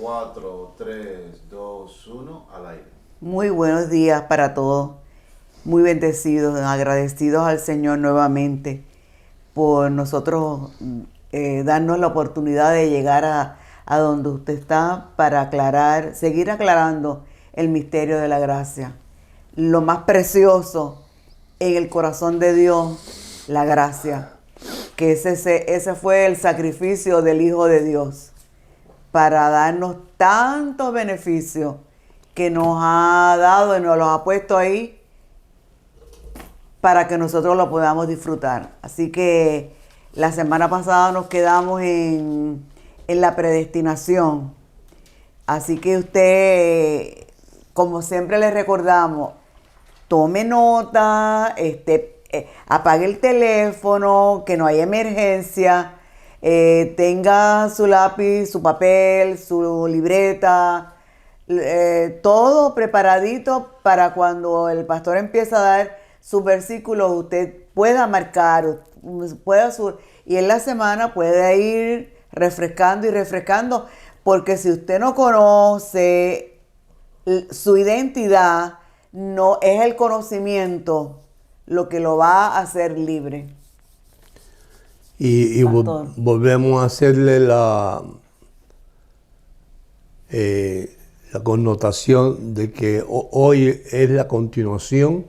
4, 3, 2, 1, al aire. Muy buenos días para todos, muy bendecidos, agradecidos al Señor nuevamente por nosotros darnos la oportunidad de llegar a donde usted está para aclarar, seguir aclarando el misterio de la gracia. Lo más precioso en el corazón de Dios, la gracia, que ese fue el sacrificio del Hijo de Dios para darnos tantos beneficios que nos ha dado y nos los ha puesto ahí para que nosotros lo podamos disfrutar. Así que la semana pasada nos quedamos en la predestinación. Así que usted, como siempre le recordamos, tome nota, apague el teléfono, que no haya emergencia, tenga su lápiz, su papel, su libreta, todo preparadito para cuando el pastor empieza a dar sus versículos, usted pueda marcar, y en la semana puede ir refrescando y refrescando, porque si usted no conoce su identidad, no es el conocimiento lo que lo va a hacer libre. Y volvemos a hacerle la connotación de que hoy es la continuación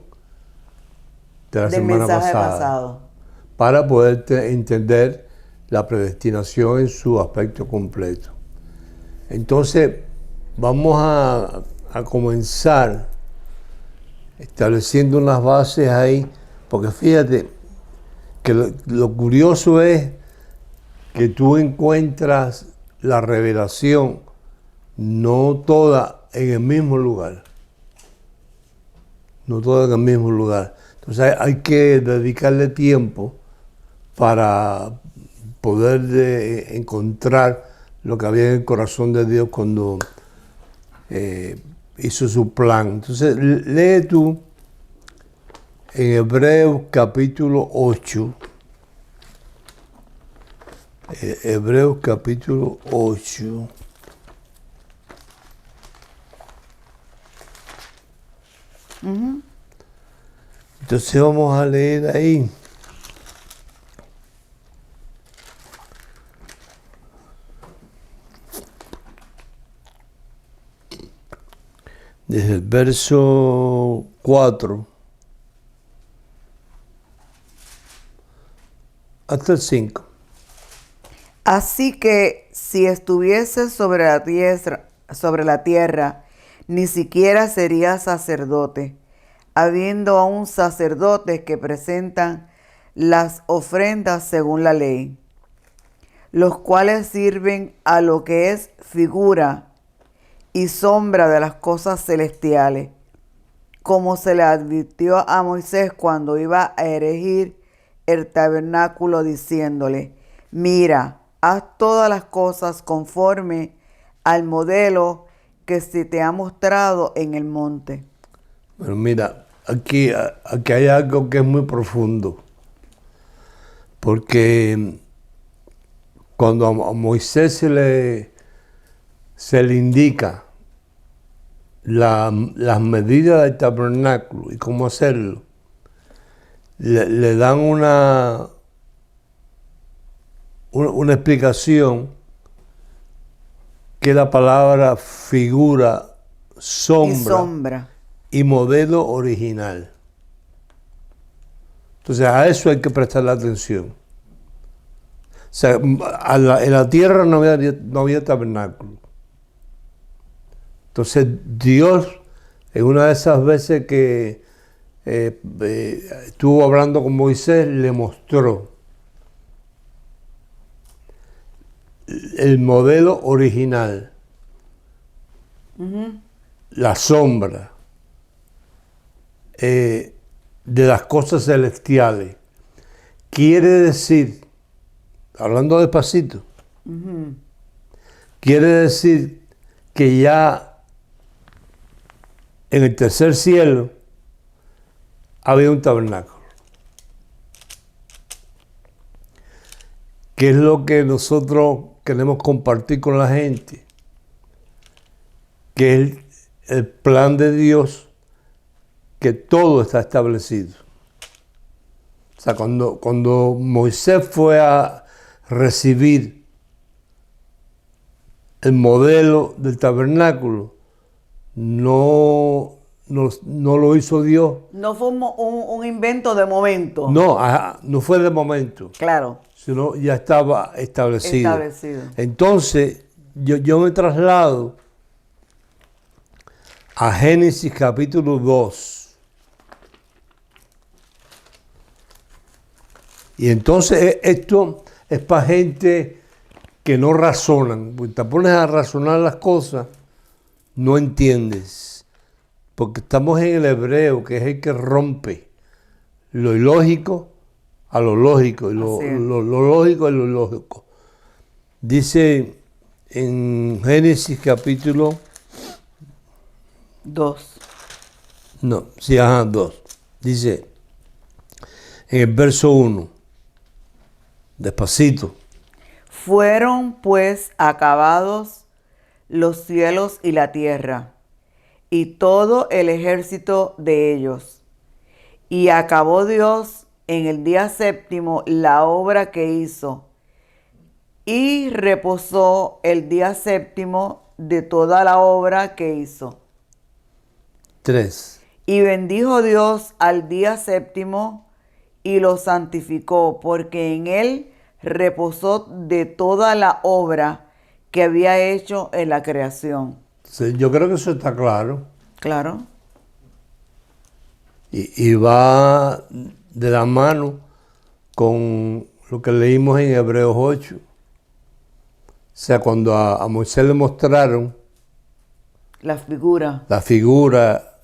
de la semana pasada, para poder entender la predestinación en su aspecto completo. Entonces, vamos a comenzar estableciendo unas bases ahí, porque fíjate que lo curioso es que tú encuentras la revelación no toda en el mismo lugar. No toda en el mismo lugar. Entonces hay que dedicarle tiempo para poder encontrar lo que había en el corazón de Dios cuando hizo su plan. Entonces lee tú en Hebreos capítulo 8. Hebreos capítulo 8. Uh-huh. Entonces vamos a leer ahí. Desde el verso 4 hasta el 5. Así que si estuviese sobre la tierra, ni siquiera sería sacerdote, habiendo aún sacerdotes que presentan las ofrendas según la ley, los cuales sirven a lo que es figura y sombra de las cosas celestiales, como se le advirtió a Moisés cuando iba a erigir el tabernáculo, diciéndole: mira, haz todas las cosas conforme al modelo que se te ha mostrado en el monte. Bueno, mira, aquí hay algo que es muy profundo, porque cuando a Moisés se le indica las medidas del tabernáculo y cómo hacerlo, le dan una explicación que es la palabra figura, sombra y modelo original. Entonces a eso hay que prestarle atención. O sea, en la tierra no había tabernáculo. Entonces Dios, en una de esas veces que estuvo hablando con Moisés, le mostró el modelo original, Uh-huh. la sombra de las cosas celestiales. Quiere decir, hablando despacito, Uh-huh. quiere decir que ya en el tercer cielo había un tabernáculo. ¿Qué es lo que nosotros queremos compartir con la gente? que es el plan de Dios, que todo está establecido. O sea, cuando Moisés fue a recibir el modelo del tabernáculo, no lo hizo Dios. No fue un invento de momento. No, no fue de momento, Claro. sino ya estaba establecido. Establecido. Entonces, yo me traslado a Génesis capítulo 2. Y entonces esto es para gente que no razonan. Porque te pones a razonar las cosas, no entiendes. Porque estamos en el hebreo, que es el que rompe lo ilógico a lo lógico, y lo lógico a lo ilógico. Dice en Génesis capítulo 2. 2. Dice en el verso 1, despacito. Fueron pues acabados los cielos y la tierra, y todo el ejército de ellos. Y acabó Dios en el día séptimo la obra que hizo, y reposó el día séptimo de toda la obra que hizo. 3. Y bendijo Dios al día séptimo y lo santificó, porque en él reposó de toda la obra que había hecho en la creación. Sí, yo creo que eso está claro. Claro. Y va de la mano con lo que leímos en Hebreos 8. O sea, cuando a Moisés le mostraron La figura.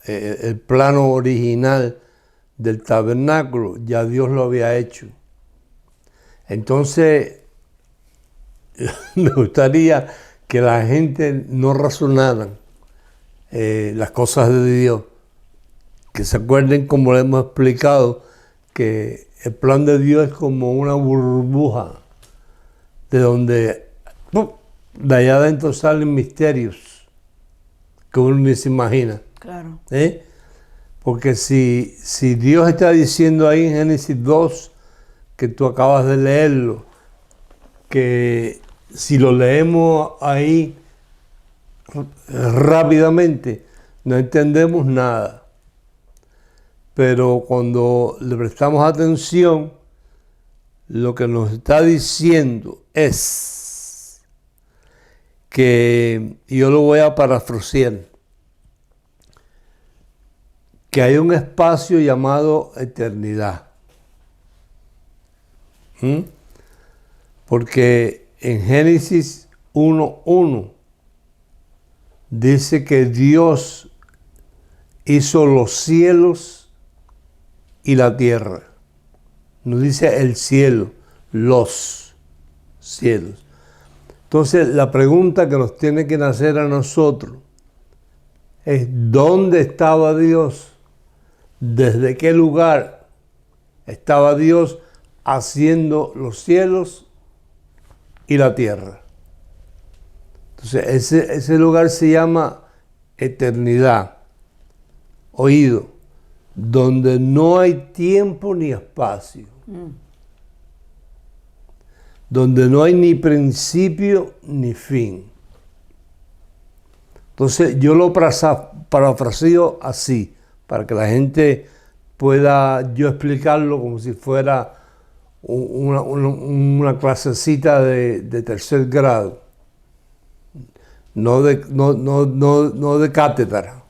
el plano original del tabernáculo, ya Dios lo había hecho. Entonces, me gustaría que la gente no razonara las cosas de Dios, que se acuerden, como le hemos explicado, que el plan de Dios es como una burbuja de donde de allá adentro salen misterios que uno ni se imagina. Claro. Porque si Dios está diciendo ahí en Génesis 2, que tú acabas de leerlo, que si lo leemos ahí rápidamente, no entendemos nada. Pero cuando le prestamos atención, lo que nos está diciendo es que, y yo lo voy a parafrasear, que hay un espacio llamado eternidad. Porque en Génesis 1:1 dice que Dios hizo los cielos y la tierra. No dice el cielo, los cielos. Entonces la pregunta que nos tiene que nacer a nosotros es: ¿dónde estaba Dios? ¿Desde qué lugar estaba Dios haciendo los cielos y la tierra? Entonces ese lugar se llama eternidad. Oído, donde no hay tiempo ni espacio. Donde no hay ni principio ni fin. Entonces yo lo parafraseo así, para que la gente pueda yo explicarlo como si fuera una clasecita de tercer grado, no de cátedra.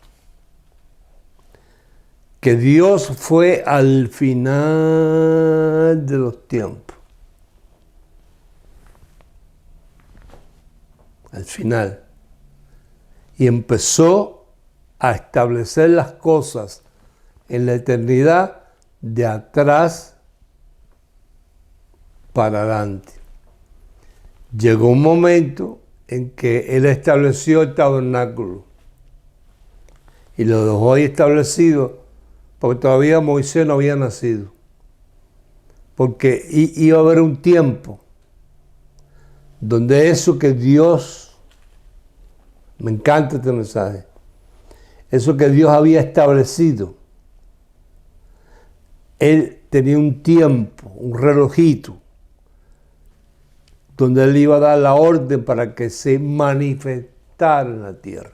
Que Dios fue al final de los tiempos. Al final. Y empezó a establecer las cosas en la eternidad de atrás para adelante. Llegó un momento en que Él estableció el tabernáculo y lo dejó ahí establecido porque todavía Moisés no había nacido. Porque iba a haber un tiempo donde eso que Dios Me encanta este mensaje. Eso que Dios había establecido. Él tenía un tiempo, un relojito, donde Él iba a dar la orden para que se manifestara en la tierra.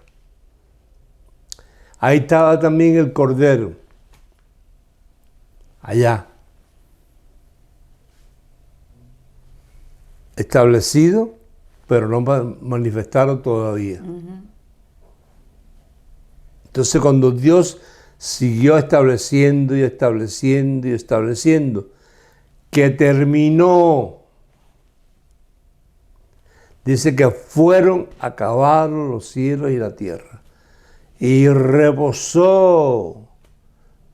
Ahí estaba también el Cordero, allá, establecido, pero no manifestado todavía. Entonces, cuando Dios siguió estableciendo y estableciendo y estableciendo, que terminó, dice que fueron acabados los cielos y la tierra, y reposó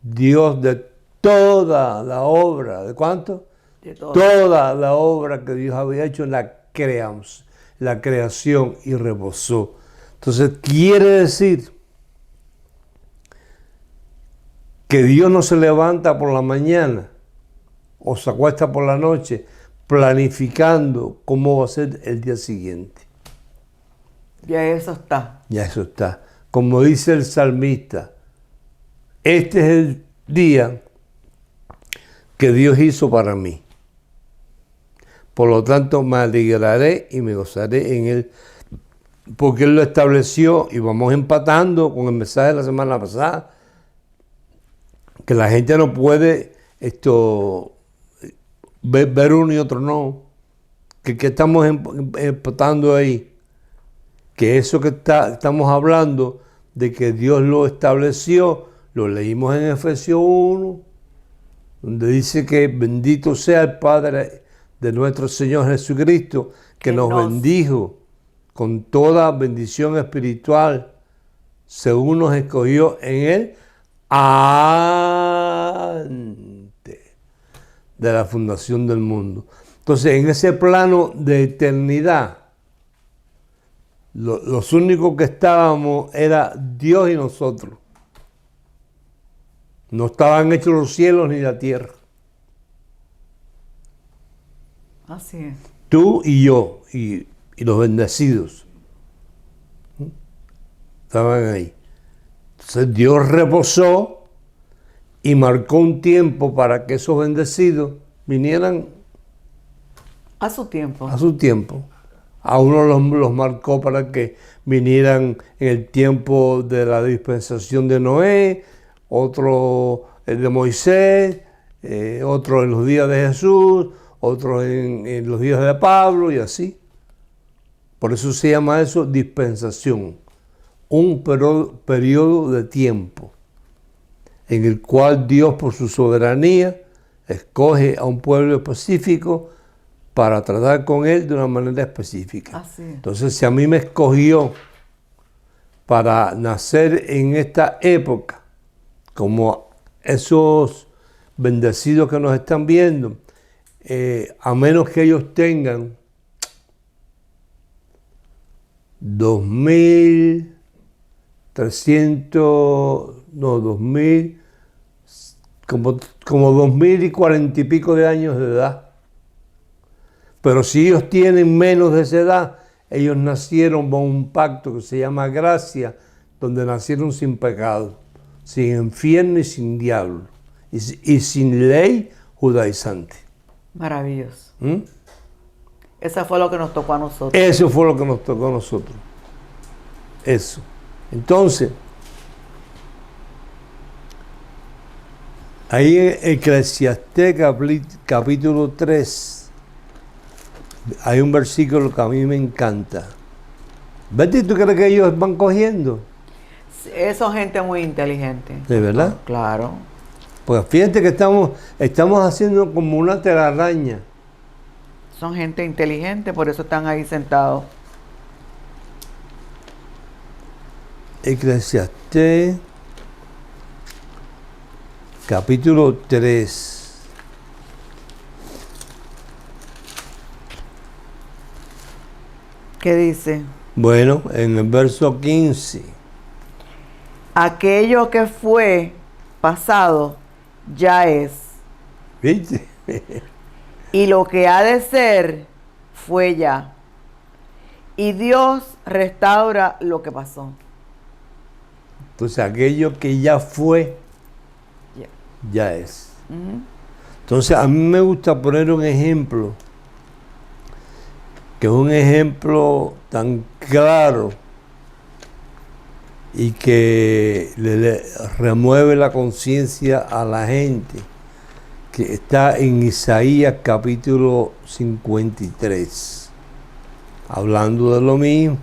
Dios de toda la obra. ¿De cuánto? De todo. Toda la obra que Dios había hecho en la creación, y reposó. Entonces quiere decir que Dios no se levanta por la mañana o se acuesta por la noche planificando cómo va a ser el día siguiente. Ya eso está. Ya eso está. Como dice el salmista, este es el día que Dios hizo para mí. Por lo tanto, me alegraré y me gozaré en Él, porque Él lo estableció. Y vamos empatando con el mensaje de la semana pasada, que la gente no puede ver uno y otro no. Que estamos empatando ahí. Que eso que estamos hablando de que Dios lo estableció, lo leímos en Efesios 1, donde dice que bendito sea el Padre de nuestro Señor Jesucristo, que nos bendijo con toda bendición espiritual, según nos escogió en Él antes de la fundación del mundo. Entonces, en ese plano de eternidad, los únicos que estábamos era Dios y nosotros. No estaban hechos los cielos ni la tierra. Así es. Tú y yo, y los bendecidos, estaban ahí. Entonces Dios reposó y marcó un tiempo para que esos bendecidos vinieran A su tiempo. a su tiempo. A uno los marcó para que vinieran en el tiempo de la dispensación de Noé, otro el de Moisés, otro en los días de Jesús, otro en los días de Pablo y así. Por eso se llama eso dispensación, un periodo de tiempo en el cual Dios, por su soberanía, escoge a un pueblo específico para tratar con él de una manera específica. Así es. Entonces, si a mí me escogió para nacer en esta época, como esos bendecidos que nos están viendo, a menos que ellos tengan 2040 y pico de años de edad. Pero si ellos tienen menos de esa edad, ellos nacieron bajo un pacto que se llama gracia, donde nacieron sin pecado, sin infierno y sin diablo, y sin ley judaizante. Maravilloso. Eso fue lo que nos tocó a nosotros. Eso fue lo que nos tocó a nosotros. Eso. Entonces, ahí en Eclesiastés capítulo 3, hay un versículo que a mí me encanta. Betty, ¿tú crees que ellos van cogiendo? Son gente muy inteligente. ¿De verdad? Claro. Pues fíjate que estamos haciendo como una telaraña. Son gente inteligente, por eso están ahí sentados. Eclesiastés capítulo 3. ¿Qué dice? Bueno, en el verso 15. Aquello que fue pasado ya es, ¿Viste? y lo que ha de ser fue ya. Y Dios restaura lo que pasó. Entonces aquello que ya fue, Yeah. ya es. Entonces a mí me gusta poner un ejemplo, que es un ejemplo tan claro y que le remueve la conciencia a la gente, que está en Isaías capítulo 53, hablando de lo mismo.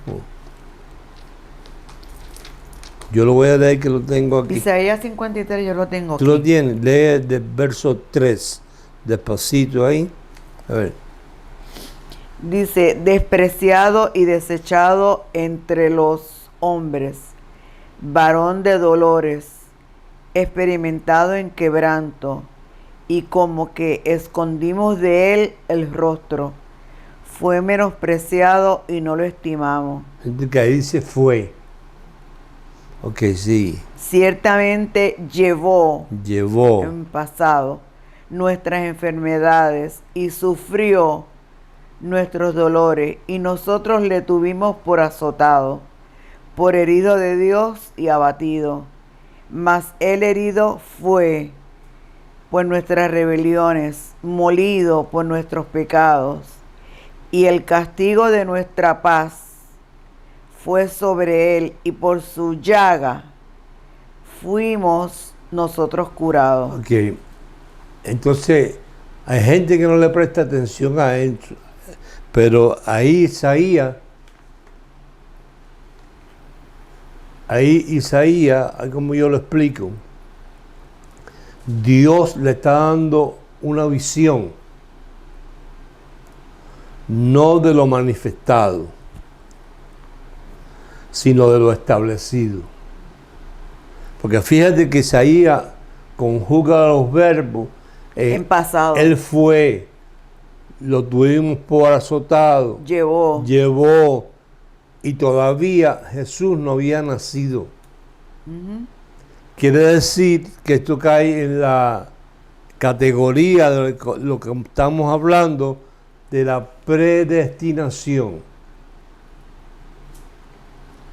Yo lo voy a leer, que lo tengo aquí. Isaías 53 yo lo tengo ¿Tú aquí. lo tienes? Lee del verso 3, despacito ahí. A ver. Dice, despreciado y desechado entre los hombres, varón de dolores, experimentado en quebranto, y como que escondimos de él el rostro. Fue menospreciado y no lo estimamos. Que ahí dice fue. Ok, sí. Ciertamente llevó Llevó. en pasado nuestras enfermedades y sufrió nuestros dolores, y nosotros le tuvimos por azotado, por herido de Dios y abatido. Mas él herido fue por nuestras rebeliones, molido por nuestros pecados, y el castigo de nuestra paz fue sobre él, y por su llaga fuimos nosotros curados. Ok. Entonces, hay gente que no le presta atención a eso. Pero ahí Isaías, como yo lo explico, Dios le está dando una visión, no de lo manifestado, sino de lo establecido. Porque fíjate que Isaías conjuga los verbos En pasado. Él fue, lo tuvimos por azotado, llevó, y todavía Jesús no había nacido. Quiere decir que esto cae en la categoría de lo que estamos hablando de la predestinación,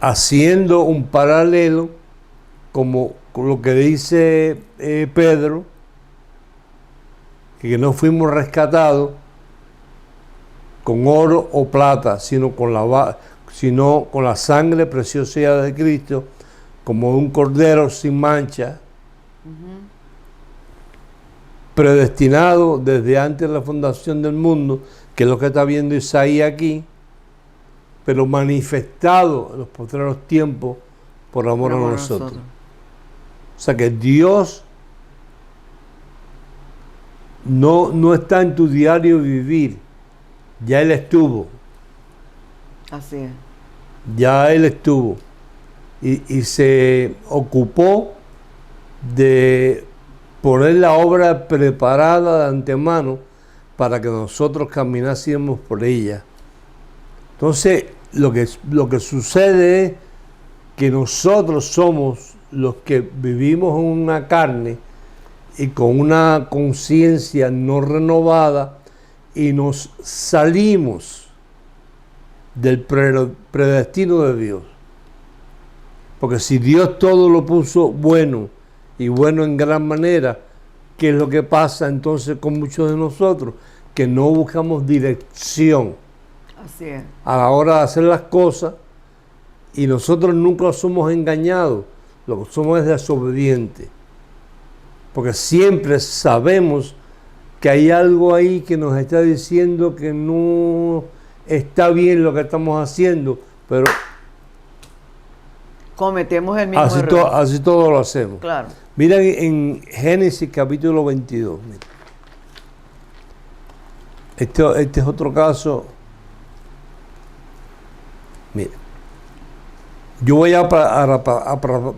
haciendo un paralelo como con lo que dice Pedro, que no fuimos rescatados con oro o plata, sino con la sangre preciosa de Cristo, como un cordero sin mancha, predestinado desde antes de la fundación del mundo, que es lo que está viendo Isaías aquí, pero manifestado en los postreros tiempos por amor a nosotros. O sea que Dios no está en tu diario vivir, ya Él estuvo. Así es. Ya Él estuvo y se ocupó de poner la obra preparada de antemano para que nosotros caminásemos por ella. Entonces, lo que sucede es que nosotros somos los que vivimos en una carne y con una conciencia no renovada, y nos salimos del predestino de Dios. Porque si Dios todo lo puso bueno, y bueno en gran manera, ¿qué es lo que pasa entonces con muchos de nosotros? Que no buscamos dirección Así es. a la hora de hacer las cosas, y nosotros nunca somos engañados, lo que somos es desobedientes. Porque siempre sabemos que hay algo ahí que nos está diciendo que no está bien lo que estamos haciendo, pero cometemos el mismo error. así todo lo hacemos. Claro. Mira en Génesis capítulo 22. Mira. Este es otro caso. Mira. Yo voy a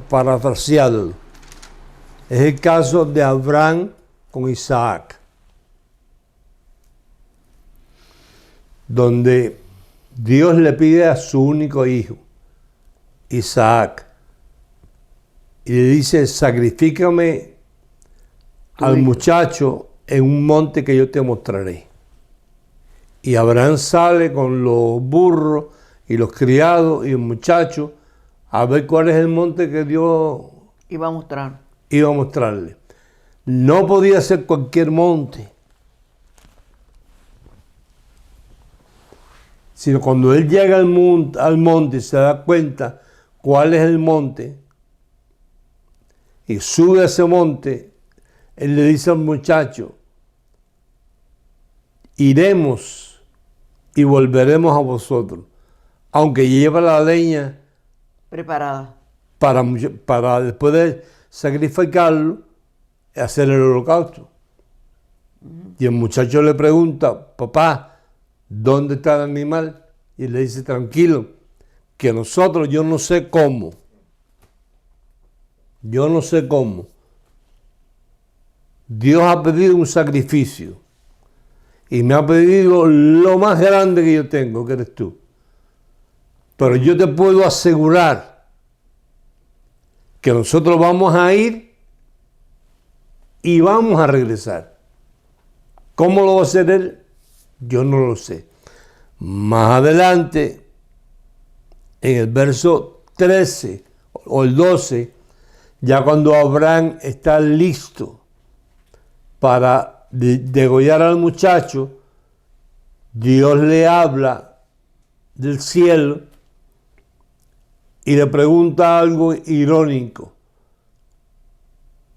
parafrasearlo. Es el caso de Abraham con Isaac, donde Dios le pide a su único hijo, Isaac, y le dice: sacrifícame al muchacho en un monte que yo te mostraré. Y Abraham sale con los burros y los criados y el muchacho a ver cuál es el monte que Dios Iba a mostrar. iba a mostrarle. No podía ser cualquier monte, sino cuando él llega al monte y se da cuenta cuál es el monte y sube a ese monte, él le dice al muchacho, iremos y volveremos a vosotros, aunque lleva la leña Preparada. para después de sacrificarlo, hacer el holocausto. Y el muchacho le pregunta, papá, ¿dónde está el animal? Y le dice, tranquilo, que nosotros, yo no sé cómo, Dios ha pedido un sacrificio y me ha pedido lo más grande que yo tengo, que eres tú. Pero yo te puedo asegurar que nosotros vamos a ir y vamos a regresar. ¿Cómo lo va a hacer él? Yo no lo sé. Más adelante, en el verso 13 o el 12, ya cuando Abraham está listo para degollar al muchacho, Dios le habla del cielo y le pregunta algo irónico.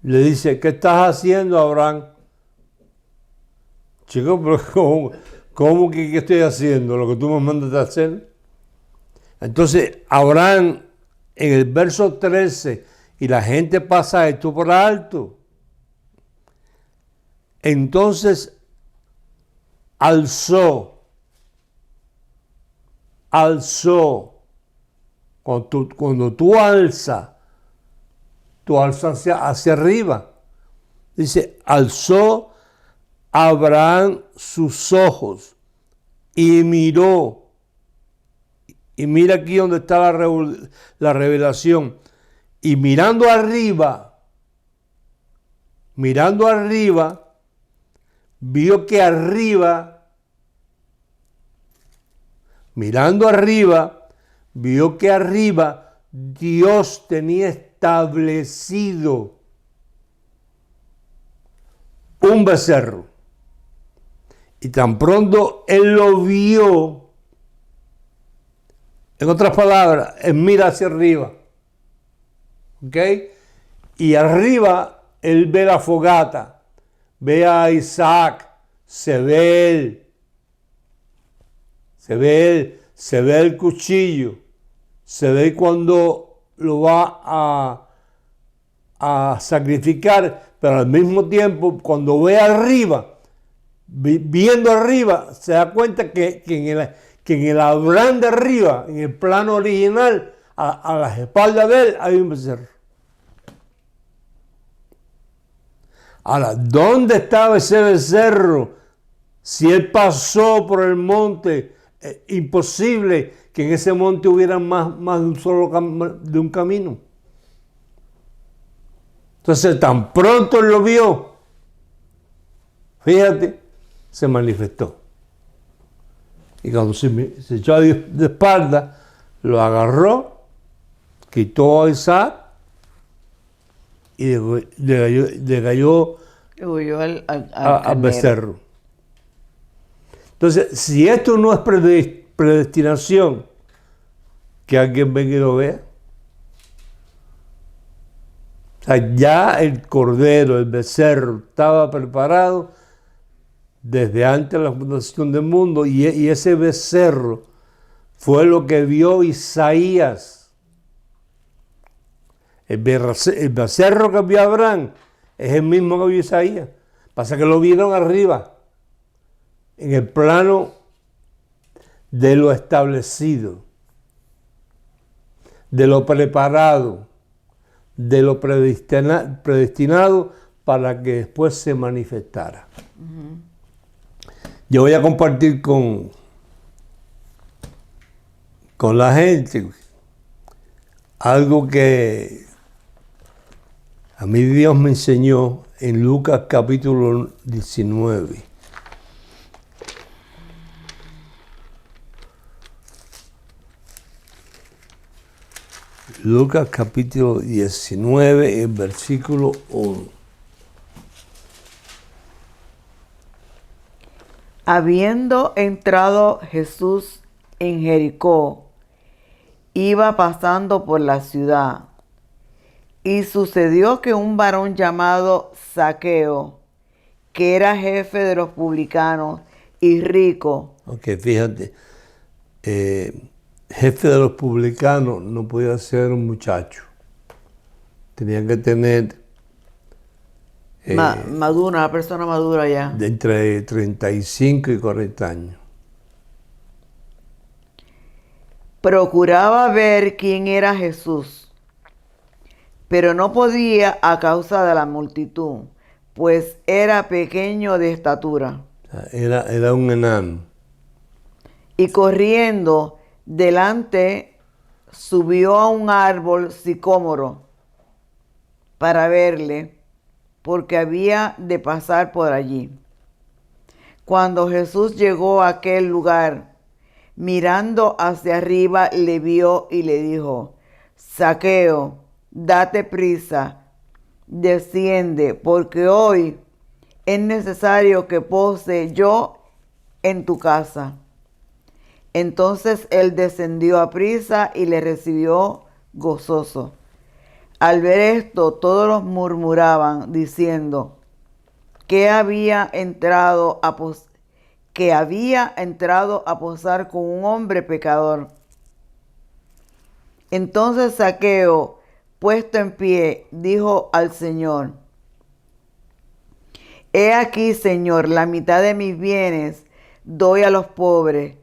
Le dice, ¿qué estás haciendo, Abraham? Chico, pero ¿cómo que qué estoy haciendo? Lo que tú me mandas a hacer. Entonces, Abraham, en el verso 13, y la gente pasa esto por alto. Entonces, alzó. Cuando tú alzas hacia arriba. Dice, alzó Abraham sus ojos y miró. Y mira aquí donde está la revelación. Y mirando arriba, vio que arriba Dios tenía establecido un becerro. Y tan pronto él lo vio, en otras palabras, él mira hacia arriba. ¿Ok? Y arriba él ve la fogata, ve a Isaac, se ve el cuchillo, se ve cuando lo va a sacrificar, pero al mismo tiempo cuando ve arriba, viendo arriba, se da cuenta que en el Abraham de arriba, en el plano original, a las espaldas de él hay un becerro. Ahora, ¿dónde estaba ese becerro? Si él pasó por el monte, imposible que en ese monte hubiera más de un camino. Entonces, tan pronto él lo vio, fíjate, se manifestó. Y cuando se echó de espalda, lo agarró, quitó a Isaac y le cayó al becerro. Entonces, si esto no es predestinación, que alguien venga y lo vea. O sea, ya el cordero, el becerro, estaba preparado desde antes de la fundación del mundo, y ese becerro fue lo que vio Isaías. El becerro que vio Abraham es el mismo que vio Isaías. Pasa que lo vieron arriba, en el plano de lo establecido, de lo preparado, de lo predestinado para que después se manifestara. Uh-huh. Yo voy a compartir con la gente algo que a mí Dios me enseñó en Lucas capítulo 19. Lucas capítulo 19, el versículo 1. Habiendo entrado Jesús en Jericó, iba pasando por la ciudad, y sucedió que un varón llamado Zaqueo, que era jefe de los publicanos y rico. Ok, fíjate, jefe de los publicanos no podía ser un muchacho. Tenían que tener Madura, una persona madura ya. de entre 35 y 40 años. Procuraba ver quién era Jesús, pero no podía a causa de la multitud, pues era pequeño de estatura. O sea, era un enano. Y corriendo delante, subió a un árbol sicómoro para verle, porque había de pasar por allí. Cuando Jesús llegó a aquel lugar, mirando hacia arriba, le vio y le dijo: Zaqueo, date prisa, desciende, porque hoy es necesario que pose yo en tu casa. Entonces él descendió a prisa y le recibió gozoso. Al ver esto, todos murmuraban, diciendo que había entrado a posar con un hombre pecador. Entonces Zaqueo, puesto en pie, dijo al Señor: He aquí, Señor, la mitad de mis bienes doy a los pobres,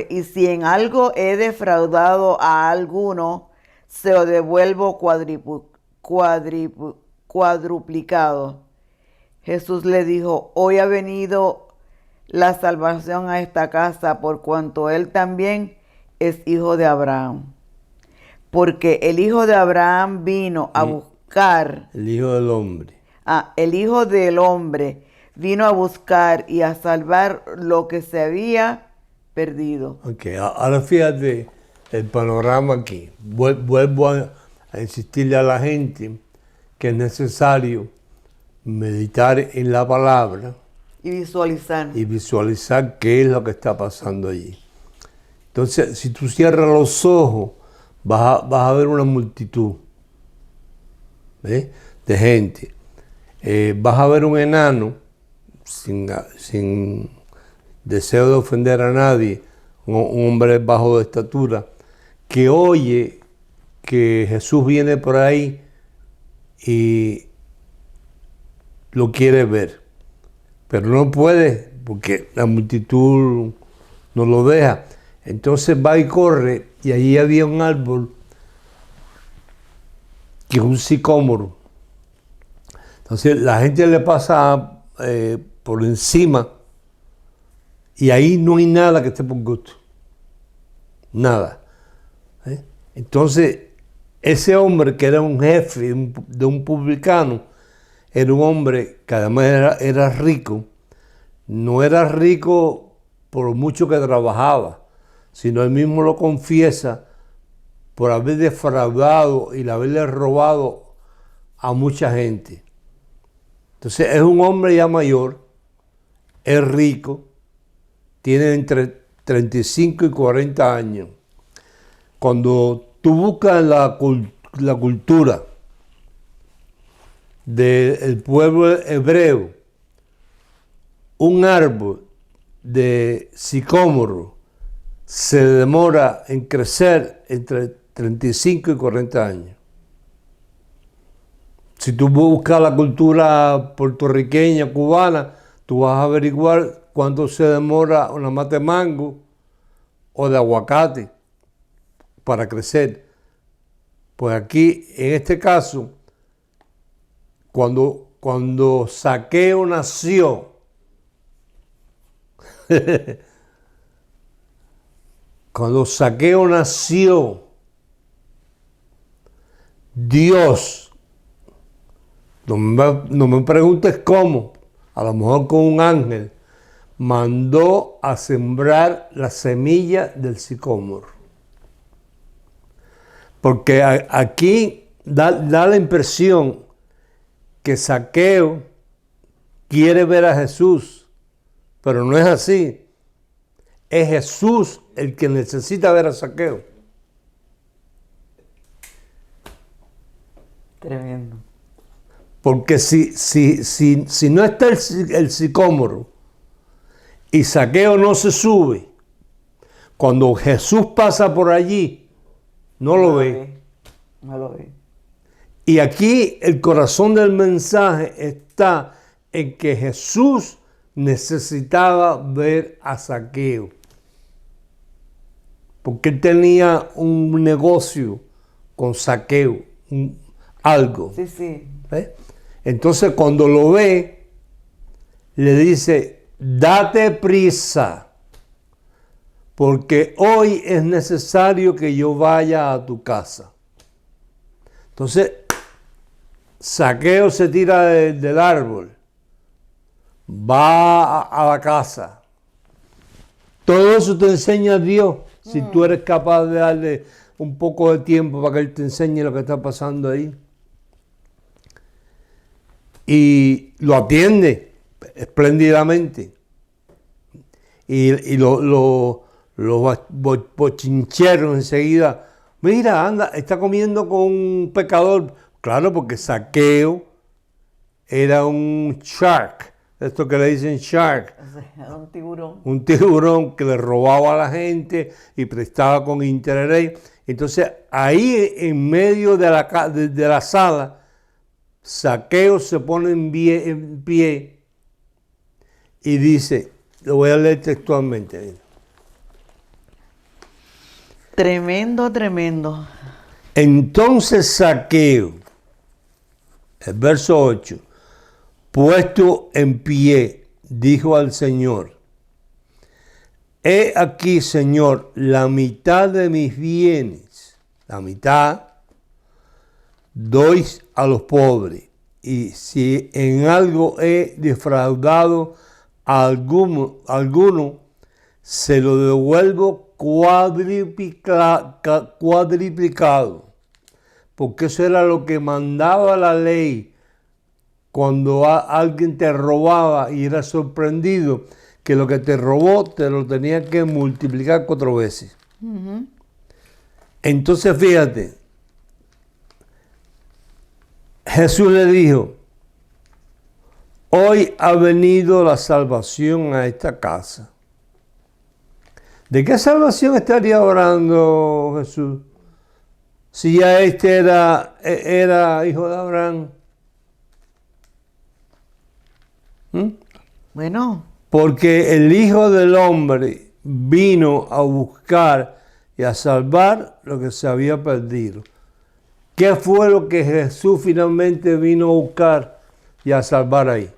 y si en algo he defraudado a alguno, se lo devuelvo cuadruplicado. Jesús le dijo: Hoy ha venido la salvación a esta casa, por cuanto él también es hijo de Abraham. Porque el hijo de Abraham vino a buscar. El Hijo del Hombre. El Hijo del Hombre vino a buscar y a salvar lo que se había perdido. Ok, ahora fíjate el panorama aquí. Vuelvo a insistirle a la gente que es necesario meditar en la palabra Y visualizar. qué es lo que está pasando allí. Entonces, si tú cierras los ojos, vas a ver una multitud de gente. Vas a ver un enano, sin deseo de ofender a nadie, un hombre bajo de estatura, que oye que Jesús viene por ahí y lo quiere ver, pero no puede porque la multitud no lo deja. Entonces va y corre, y allí había un árbol que es un sicómoro. Entonces la gente le pasa por encima, y ahí no hay nada que esté por gusto. Nada. Entonces, ese hombre que era un jefe de un publicano, era un hombre que además era rico. No era rico por mucho que trabajaba, sino él mismo lo confiesa por haber defraudado y haberle robado a mucha gente. Entonces es un hombre ya mayor, es rico, tiene entre 35 y 40 años. Cuando tú buscas la cultura del pueblo hebreo, un árbol de sicómoro se demora en crecer entre 35 y 40 años. Si tú buscas la cultura puertorriqueña, cubana, tú vas a averiguar cuánto se demora una mata de mango o de aguacate para crecer. Pues aquí, en este caso, cuando Zaqueo nació, cuando Zaqueo nació, Dios, no me preguntes cómo, a lo mejor con un ángel, mandó a sembrar la semilla del sicómoro. Porque aquí da la impresión que Zaqueo quiere ver a Jesús, pero no es así. Es Jesús el que necesita ver a Zaqueo. Tremendo. Porque si no está el sicómoro y Zaqueo no se sube, cuando Jesús pasa por allí, no lo ve. No lo ve. Y aquí el corazón del mensaje está en que Jesús necesitaba ver a Zaqueo. Porque él tenía un negocio con Zaqueo, algo. Sí, sí. ¿Eh? Entonces cuando lo ve, le dice, date prisa, porque hoy es necesario que yo vaya a tu casa. Entonces, Zaqueo se tira del árbol, va a la casa. Todo eso te enseña Dios, si tú eres capaz de darle un poco de tiempo para que Él te enseñe lo que está pasando ahí. Y lo atiende espléndidamente. Y los bochincheros enseguida, mira, anda, está comiendo con un pecador. Claro, porque Zaqueo era un shark, esto que le dicen shark. Era un tiburón. Un tiburón que le robaba a la gente y prestaba con interés. Entonces, ahí en medio de la sala, Zaqueo se pone en pie y dice, lo voy a leer textualmente. Tremendo, tremendo. Entonces Zaqueo, el verso 8, puesto en pie, dijo al Señor, he aquí, Señor, la mitad de mis bienes, la mitad, doy a los pobres, y si en algo he defraudado a alguno, se lo devuelvo cuadriplicado, porque eso era lo que mandaba la ley cuando alguien te robaba y era sorprendido, que lo que te robó te lo tenía que multiplicar 4 veces. Uh-huh. Entonces fíjate, Jesús le dijo, hoy ha venido la salvación a esta casa. ¿De qué salvación estaría hablando Jesús? Si ya era hijo de Abraham. Bueno. Porque el Hijo del Hombre vino a buscar y a salvar lo que se había perdido. ¿Qué fue lo que Jesús finalmente vino a buscar y a salvar ahí?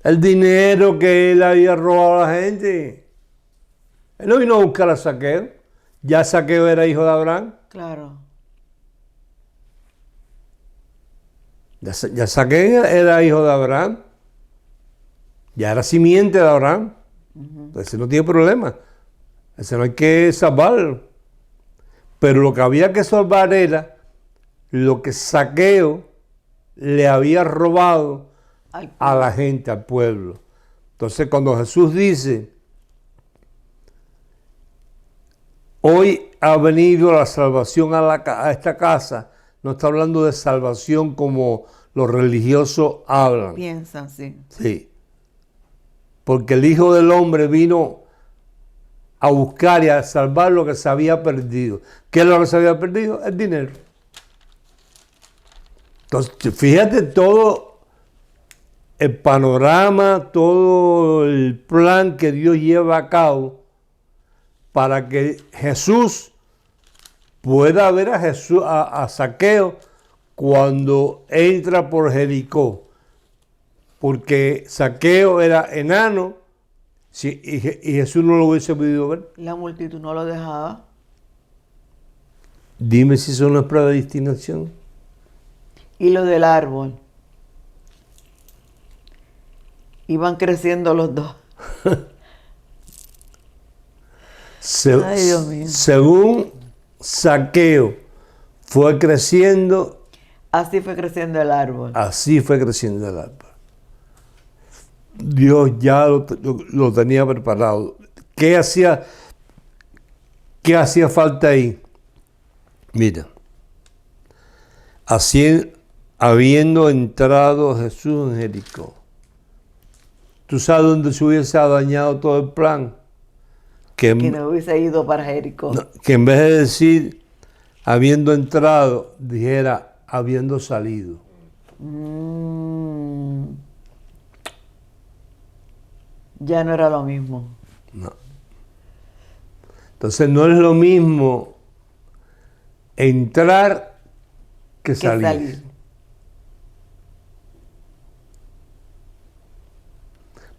El dinero que él había robado a la gente. Él no vino a buscar a Zaqueo. Ya Zaqueo era hijo de Abraham. Claro. Ya Zaqueo era hijo de Abraham. Ya era simiente de Abraham. Uh-huh. Ese no tiene problema. Ese no hay que salvarlo. Pero lo que había que salvar era lo que Zaqueo le había robado a la gente, al pueblo. Entonces cuando Jesús dice, hoy ha venido la salvación a esta casa, no está hablando de salvación como los religiosos hablan. Piensan, sí. Sí. Porque el Hijo del Hombre vino a buscar y a salvar lo que se había perdido. ¿Qué es lo que se había perdido? El dinero. Entonces, fíjate todo el panorama, todo el plan que Dios lleva a cabo para que Jesús pueda ver a Zaqueo cuando entra por Jericó. Porque Zaqueo era enano y Jesús no lo hubiese podido ver. La multitud no lo dejaba. Dime si eso no es predestinación. Y lo del árbol. Iban creciendo los dos. Ay, Dios mío. Según Zaqueo fue creciendo, Así fue creciendo el árbol. así fue creciendo el árbol. Dios ya lo tenía preparado. ¿Qué hacía falta ahí? Mira, así, habiendo entrado Jesús en Jericó, ¿tú sabes dónde se hubiese dañado todo el plan? Que no hubiese ido para Jericó. Que en vez de decir habiendo entrado, dijera habiendo salido. Ya no era lo mismo. No. Entonces no es lo mismo entrar que salir.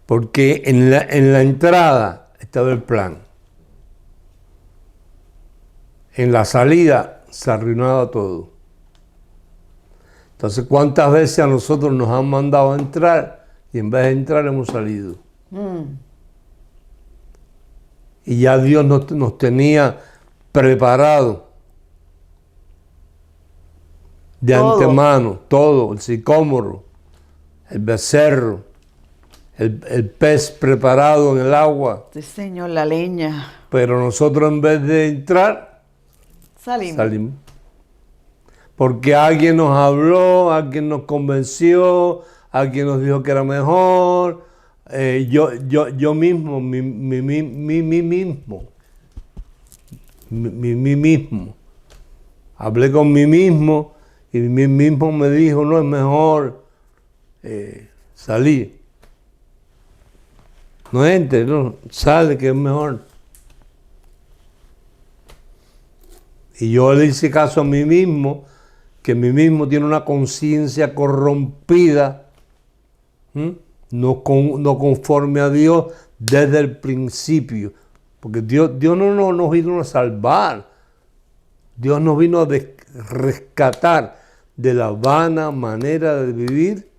Porque en la entrada estaba el plan. En la salida se arruinaba todo. Entonces, ¿cuántas veces a nosotros nos han mandado a entrar y en vez de entrar hemos salido? Y ya Dios nos tenía preparado de antemano todo, el sicómoro, el becerro, el pez preparado en el agua. Sí, Señor, la leña. Pero nosotros en vez de entrar, salimos. Porque alguien nos habló, alguien nos convenció, alguien nos dijo que era mejor. Yo mismo, mi mismo. Hablé con mí mismo y mí mismo me dijo, no, es mejor salir. No entre, no, sale que es mejor. Y yo le hice caso a mí mismo, que mí mismo tiene una conciencia corrompida, no conforme a Dios desde el principio. Porque Dios no nos vino a salvar, Dios nos vino a rescatar de la vana manera de vivir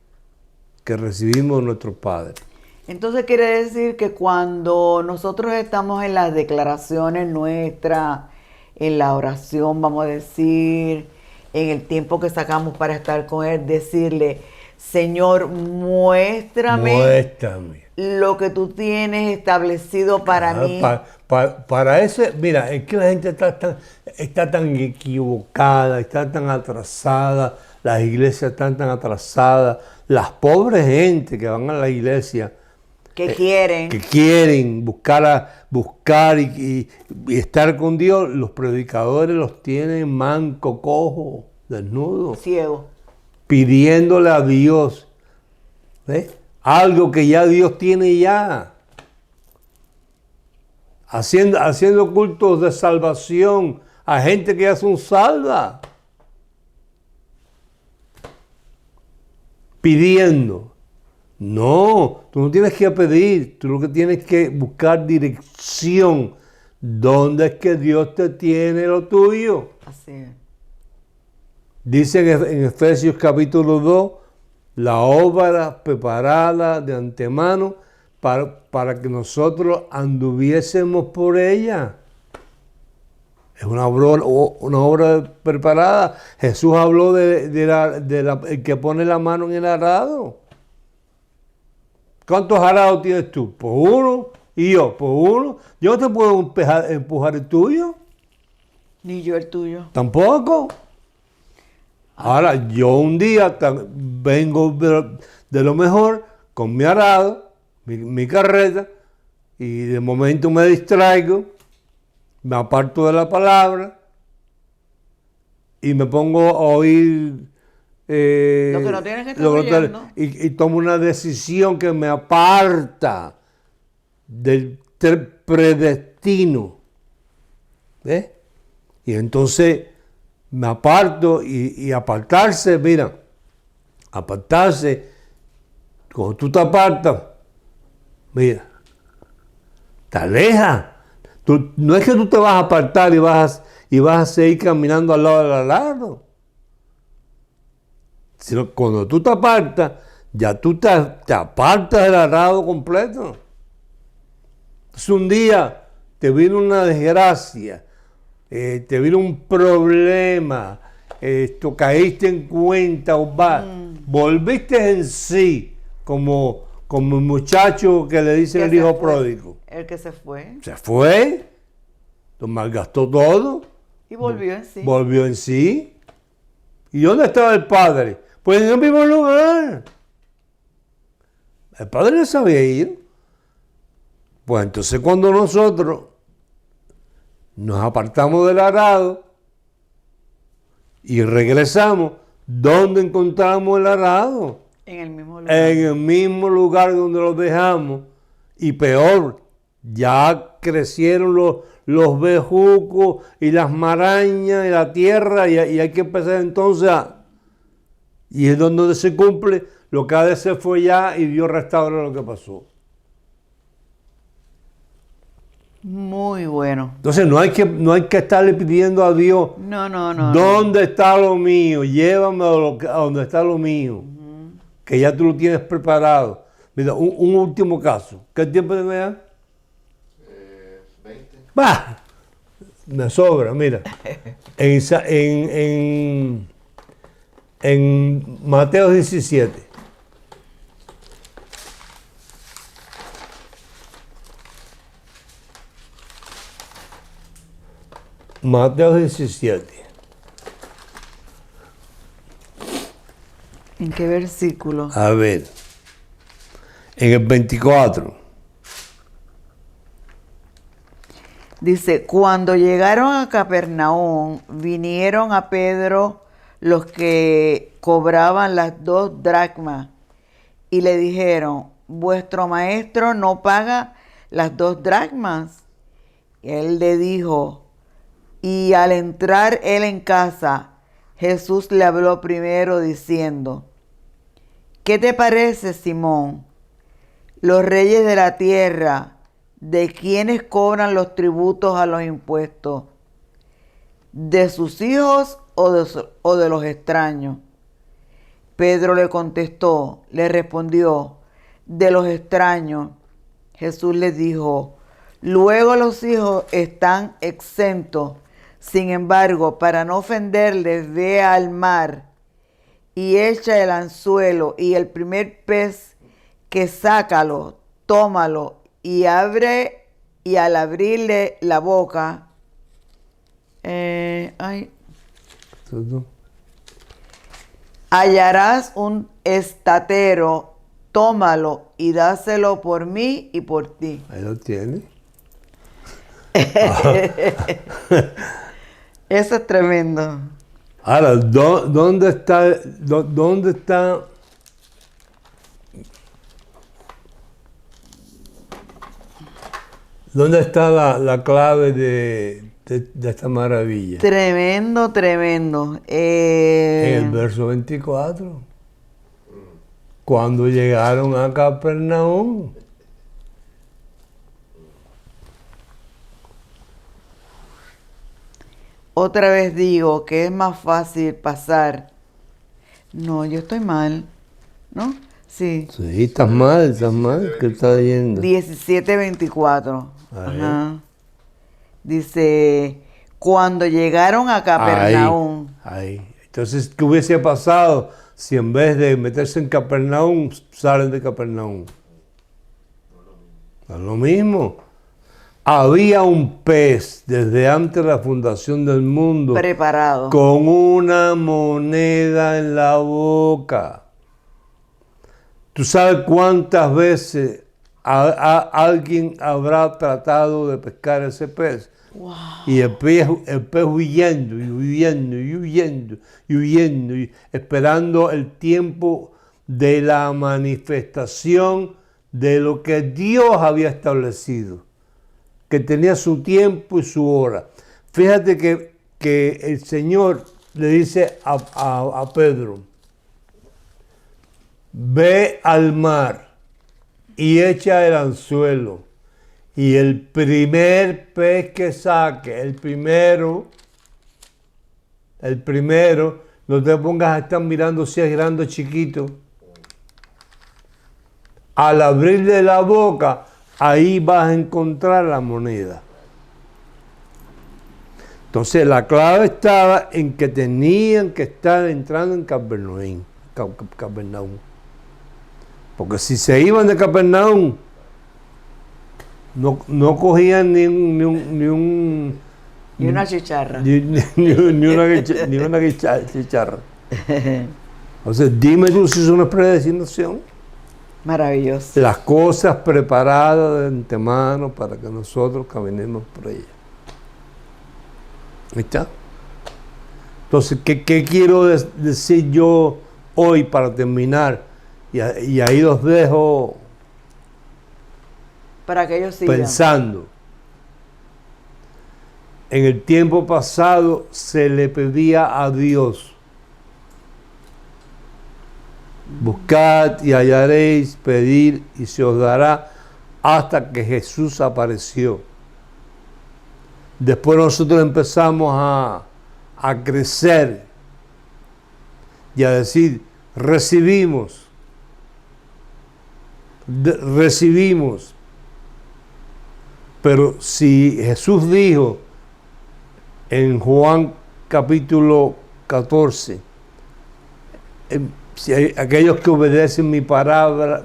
que recibimos de nuestros padres. Entonces quiere decir que cuando nosotros estamos en las declaraciones nuestras, en la oración, vamos a decir, en el tiempo que sacamos para estar con Él, decirle, Señor, muéstrame lo que tú tienes establecido para mí. Para eso, mira, es que la gente está tan equivocada, está tan atrasada, las iglesias están tan atrasadas, las pobres gente que van a la iglesia, que quieren buscar y estar con Dios, los predicadores los tienen manco, cojo, desnudo, ciego, pidiéndole a Dios, ¿ves? Algo que ya Dios tiene ya, haciendo cultos de salvación a gente que ya son salvas, pidiendo. No, tú no tienes que pedir, tú lo que tienes que buscar dirección. ¿Dónde es que Dios te tiene lo tuyo? Así es. Dice en Efesios capítulo 2, la obra preparada de antemano para que nosotros anduviésemos por ella. Es una obra preparada. Jesús habló de el que pone la mano en el arado. ¿Cuántos arados tienes tú? Pues uno. Y yo, pues uno. Yo no te puedo empujar el tuyo. Ni yo el tuyo. Tampoco. Ahora, yo un día vengo de lo mejor con mi arado, mi carreta, y de momento me distraigo, me aparto de la palabra y me pongo a oír lo que no tienes que estar oyendo. Y tomo una decisión que me aparta del predestino. ¿Ves? Y entonces me aparto y apartarse, mira, apartarse, cuando tú te apartas, mira, te alejas. No es que tú te vas a apartar y vas a seguir caminando al lado del arado. Sino cuando tú te apartas, ya tú te apartas del arado completo. Entonces un día te vino una desgracia, te vino un problema, caíste en cuenta, volviste en sí, como el muchacho que le dicen el hijo pródigo. El que se fue. Se fue, lo malgastó todo. Y volvió en sí. Volvió en sí. ¿Y dónde estaba el padre? Pues en el mismo lugar. El padre no se había ido. Pues entonces cuando nosotros nos apartamos del arado y regresamos, ¿dónde encontramos el arado? En el mismo lugar. En el mismo lugar donde lo dejamos. Y peor, ya crecieron los bejucos y las marañas y la tierra y hay que empezar entonces y es donde se cumple lo que ha de ser fue ya y Dios restaura lo que pasó. Muy bueno. Entonces no hay que estarle pidiendo a Dios, No. ¿dónde está lo mío? Llévame a donde está lo mío, que ya tú lo tienes preparado. Mira, un último caso. ¿Qué tiempo tengo ya? 20. ¡Bah! Me sobra, mira. En Mateo 17. Mateo 17. ¿En qué versículo? A ver. En el 24. Dice, cuando llegaron a Capernaum, vinieron a Pedro los que cobraban las 2 dracmas y le dijeron, vuestro maestro no paga las 2 dracmas. Y él le dijo, y al entrar él en casa, Jesús le habló primero diciendo, ¿qué te parece, Simón? Los reyes de la tierra, ¿de quiénes cobran los tributos a los impuestos? ¿De sus hijos o de los extraños? Pedro le contestó, le respondió, de los extraños. Jesús les dijo, luego los hijos están exentos. Sin embargo, para no ofenderles, ve al mar y echa el anzuelo y el primer pez que sácalo, tómalo y abre, y al abrirle la boca, hallarás un estatero, tómalo y dáselo por mí y por ti. Ahí lo tiene. Eso es tremendo. Ahora, ¿dónde está la clave de esta maravilla? Tremendo. En el verso 24. Cuando llegaron a Capernaum. Otra vez digo que es más fácil pasar. No, yo estoy mal, ¿no? Sí. Sí, estás mal, ¿qué estás leyendo? 17:24. A ver. Ajá. Dice, cuando llegaron a Capernaum. Ahí. Entonces, ¿qué hubiese pasado si en vez de meterse en Capernaum, salen de Capernaum? No es lo mismo. Había un pez desde antes de la fundación del mundo. Preparado. Con una moneda en la boca. ¿Tú sabes cuántas veces alguien habrá tratado de pescar ese pez? Wow. Y el pez huyendo, esperando el tiempo de la manifestación de lo que Dios había establecido, que tenía su tiempo y su hora. Fíjate que el Señor le dice a Pedro, ve al mar y echa el anzuelo. Y el primer pez que saque, el primero, no te pongas a estar mirando si es grande o chiquito. Al abrirle la boca, ahí vas a encontrar la moneda. Entonces la clave estaba en que tenían que estar entrando en Capernaum. Porque si se iban de Capernaum, no cogían ni una chicharra. ni una chicharra. Entonces, dime tú si es una predestinación. Maravilloso. Las cosas preparadas de antemano para que nosotros caminemos por ellas. ¿Ahí está? Entonces, ¿qué quiero decir yo hoy para terminar? Y ahí los dejo para que ellos sigan pensando. En el tiempo pasado se le pedía a Dios: buscad y hallaréis, pedir y se os dará, hasta que Jesús apareció. Después nosotros empezamos a crecer y a decir: recibimos. Pero si Jesús dijo en Juan capítulo 14, si hay aquellos que obedecen mi palabra,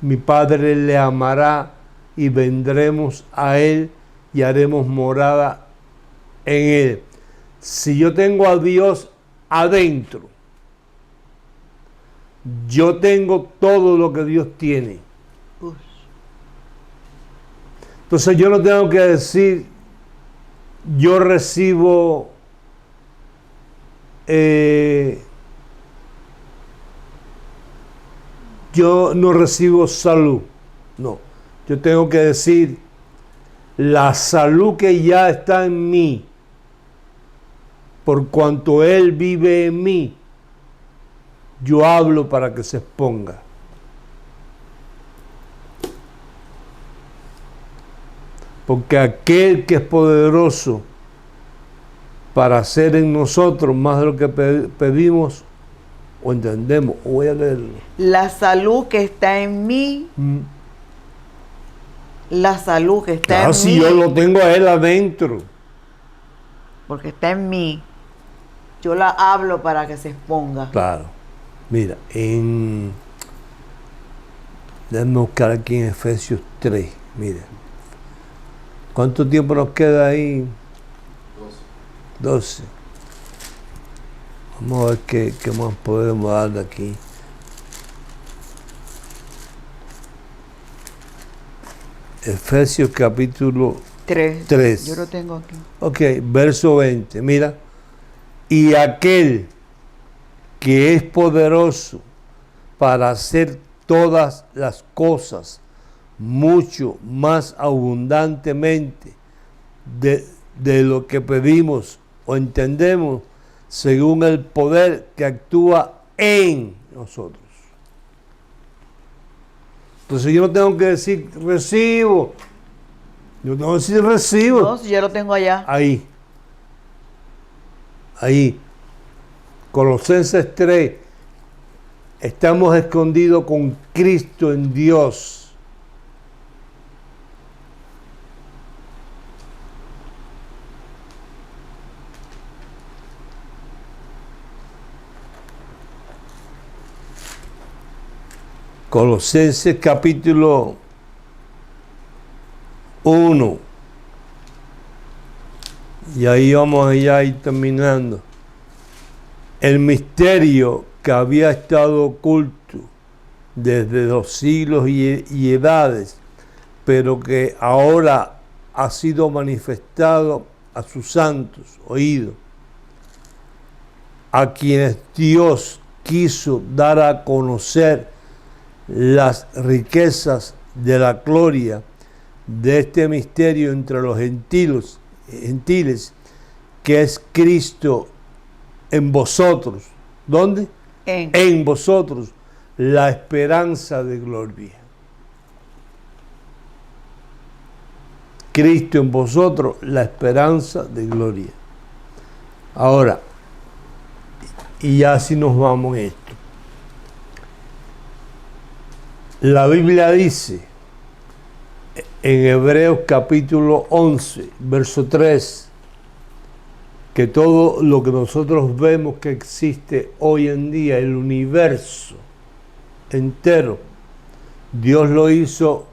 mi Padre le amará y vendremos a Él y haremos morada en Él. Si yo tengo a Dios adentro, yo tengo todo lo que Dios tiene. Entonces yo no tengo que decir, yo recibo yo no recibo salud. No, yo tengo que decir, la salud que ya está en mí, por cuanto Él vive en mí, yo hablo para que se exponga. Porque aquel que es poderoso para hacer en nosotros más de lo que pedimos o entendemos. Voy a leerlo. La salud que está en mí. La salud que está en mí. Si yo lo tengo a Él adentro. Porque está en mí. Yo la hablo para que se exponga. Claro. Mira, déjame buscar aquí en Efesios 3. Mira. ¿Cuánto tiempo nos queda ahí? 12. Vamos a ver qué más podemos dar de aquí. Efesios capítulo 3. Yo lo tengo aquí. Ok, verso 20. Mira. Y aquel que es poderoso para hacer todas las cosas mucho más abundantemente de lo que pedimos o entendemos, según el poder que actúa en nosotros. Entonces yo no tengo que decir recibo. Yo tengo que decir recibo. No, si yo lo tengo allá. Ahí. Colosenses 3. Estamos escondidos con Cristo en Dios. Colosenses capítulo 1. Y ahí vamos a ir terminando. El misterio que había estado oculto desde los siglos y edades, pero que ahora ha sido manifestado a sus santos, oídos, a quienes Dios quiso dar a conocer las riquezas de la gloria de este misterio entre los gentiles, que es Cristo en vosotros. ¿Dónde? En vosotros, la esperanza de gloria. Cristo en vosotros, la esperanza de gloria. Ahora, y ya así nos vamos en esto. La Biblia dice en Hebreos capítulo 11, verso 3, que todo lo que nosotros vemos que existe hoy en día, el universo entero, Dios lo hizo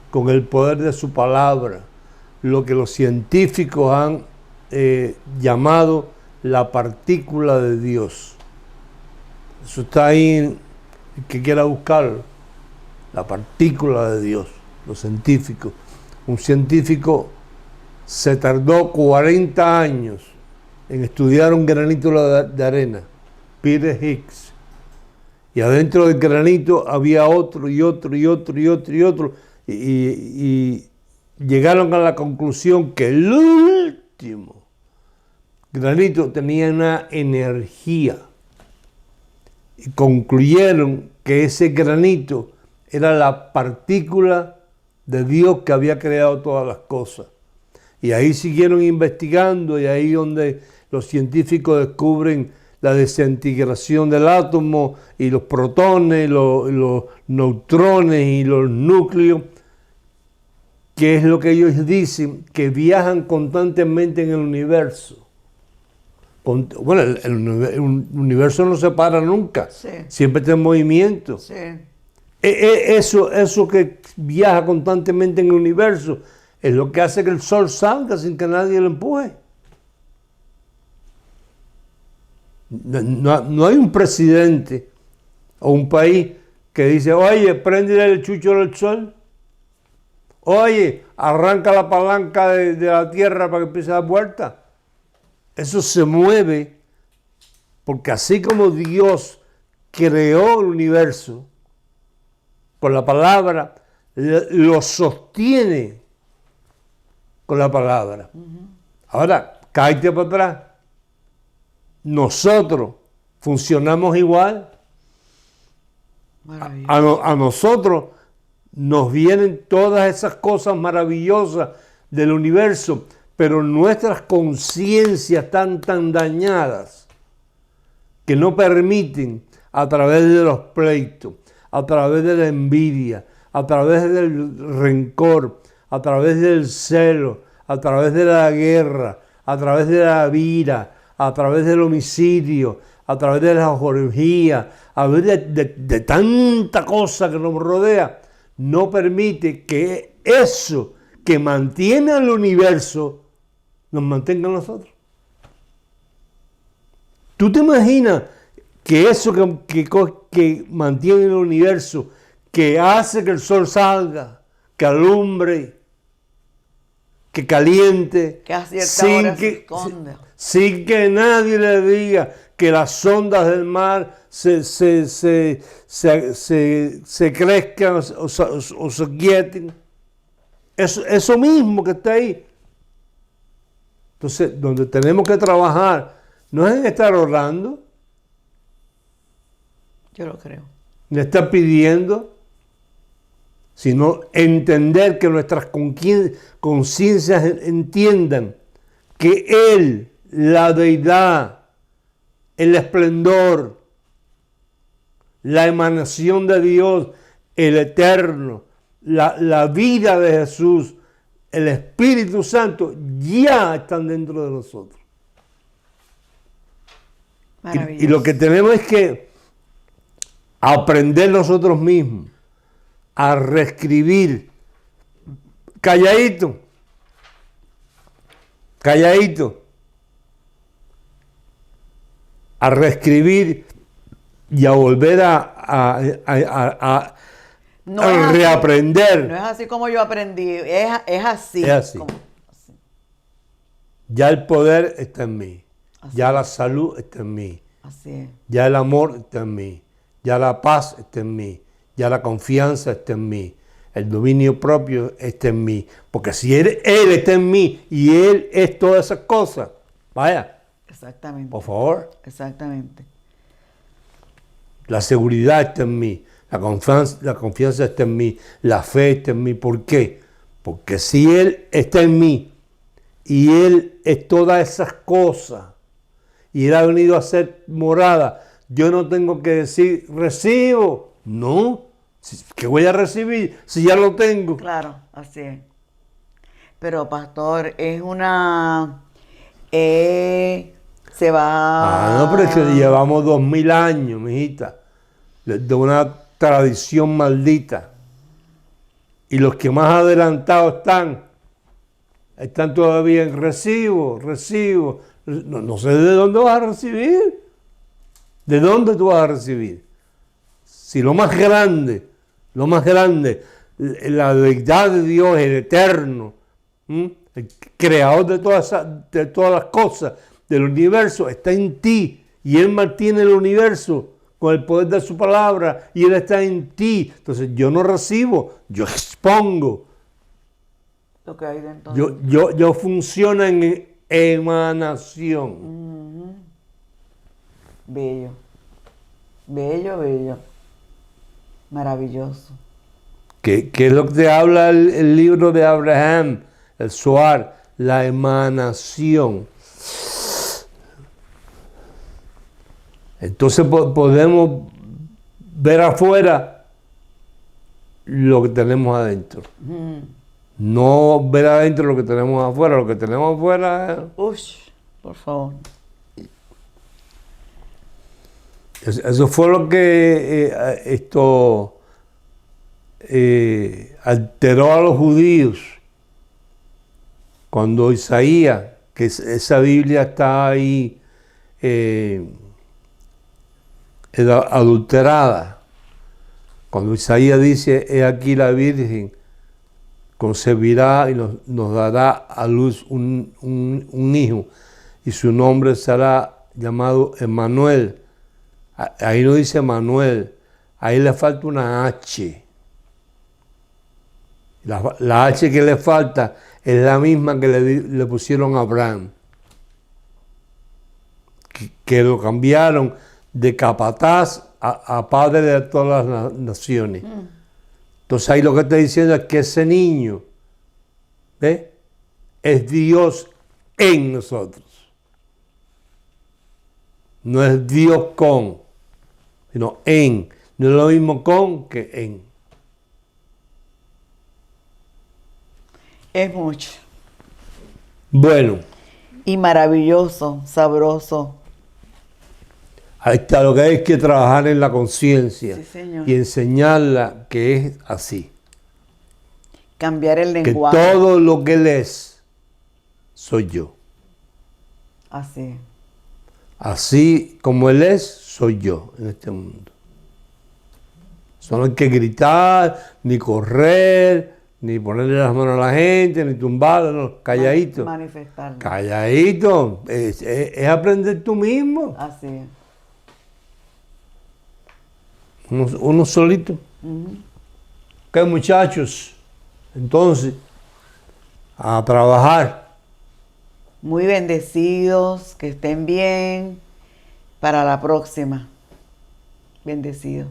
con el poder de su palabra, lo que los científicos han llamado la partícula de Dios. Eso está ahí, el que quiera buscarlo, la partícula de Dios, los científicos. Un científico se tardó 40 años en estudiar un granito de arena, Peter Higgs. Y adentro del granito había otro y otro y otro y otro y otro. Y llegaron a la conclusión que el último granito tenía una energía. Y concluyeron que ese granito era la partícula de Dios que había creado todas las cosas. Y ahí siguieron investigando, y ahí donde los científicos descubren la desintegración del átomo y los protones, los neutrones y los núcleos, que es lo que ellos dicen, que viajan constantemente en el universo. Bueno, el universo no se para nunca, Sí. Siempre está en movimiento. Sí. Eso que viaja constantemente en el universo es lo que hace que el sol salga sin que nadie lo empuje. No hay un presidente o un país que dice, oye, prende el chucho del sol. Oye, arranca la palanca de la tierra para que empiece a dar vuelta. Eso se mueve porque así como Dios creó el universo con la palabra, lo sostiene con la palabra. Ahora, cállate para atrás. Nosotros funcionamos igual. A nosotros nos vienen todas esas cosas maravillosas del universo, pero nuestras conciencias están tan dañadas que no permiten, a través de los pleitos, a través de la envidia, a través del rencor, a través del celo, a través de la guerra, a través de la ira, a través del homicidio, a través de la orgía, a través de tanta cosa que nos rodea, no permite que eso que mantiene el universo nos mantenga a nosotros. ¿Tú te imaginas que eso que mantiene el universo, que hace que el sol salga, que alumbre, que caliente, Que a cierta hora se esconde, sin que nadie le diga que las ondas del mar se crezcan o se quieten? Eso mismo que está ahí. Entonces, donde tenemos que trabajar no es en estar orando, yo lo creo, ni estar pidiendo, sino entender que nuestras conciencias entiendan que Él, la deidad, el esplendor, la emanación de Dios, el eterno, la vida de Jesús, el Espíritu Santo, ya están dentro de nosotros. Y lo que tenemos es que aprender nosotros mismos a reescribir, calladito, a reescribir y a volver a reaprender. No es así como yo aprendí, es así. Es así. Así. Ya el poder está en mí, Así ya es. la salud está en mí, Así es. ya el amor está en mí, ya la paz está en mí, ya la confianza está en mí, el dominio propio está en mí. Porque si Él está en mí y Él es todas esas cosas, vaya, Exactamente. por favor, Exactamente. la seguridad está en mí, la confianza está en mí, la fe está en mí. ¿Por qué? Porque si Él está en mí y Él es todas esas cosas y Él ha venido a ser morada, yo no tengo que decir recibo. No, ¿qué voy a recibir si ya lo tengo? Claro, así es. Pero pastor, es una Se va... No, pero es que llevamos 2000 años, mijita, de una tradición maldita. Y los que más adelantados están todavía en recibo. No, no sé de dónde vas a recibir. ¿De dónde tú vas a recibir? Si lo más grande, la deidad de Dios, el eterno, el creador de todas las cosas, del universo, está en ti. Y Él mantiene el universo con el poder de su palabra y Él está en ti. Entonces yo no recibo, yo expongo. Lo que hay dentro de mí. Yo funciono en emanación. Bello. Bello. Maravilloso. ¿Qué es lo que te habla el libro de Abraham, el Zohar? La emanación. Entonces podemos ver afuera lo que tenemos adentro. No ver adentro lo que tenemos afuera. Lo que tenemos afuera Por favor. Eso fue lo que alteró a los judíos. Cuando Isaías, que esa Biblia está ahí adulterada, cuando Isaías dice, he aquí la Virgen concebirá y nos dará a luz un hijo, y su nombre será llamado Emmanuel. Ahí no dice Manuel, ahí le falta una H. La H que le falta es la misma que le pusieron a Abraham, que lo cambiaron de capataz a padre de todas las naciones. Entonces ahí lo que está diciendo es que ese niño, ¿ves?, es Dios en nosotros. No es Dios con, sino en. No es lo mismo con que en. Es mucho. Bueno, Y maravilloso, sabroso. ahí está, lo que hay que trabajar en la conciencia. Sí, señor. Y enseñarla que es así. Cambiar el Que lenguaje. todo lo que Él es, soy yo. Así. Así como Él es, soy yo en este mundo. Eso no hay que gritar, ni correr, ni ponerle las manos a la gente, ni tumbarla, no, calladito. Manifestarlo. Calladito, es aprender tú mismo, Así es. uno solito. Ok, muchachos, entonces, a trabajar. Muy bendecidos, que estén bien. Para la próxima. Bendecidos.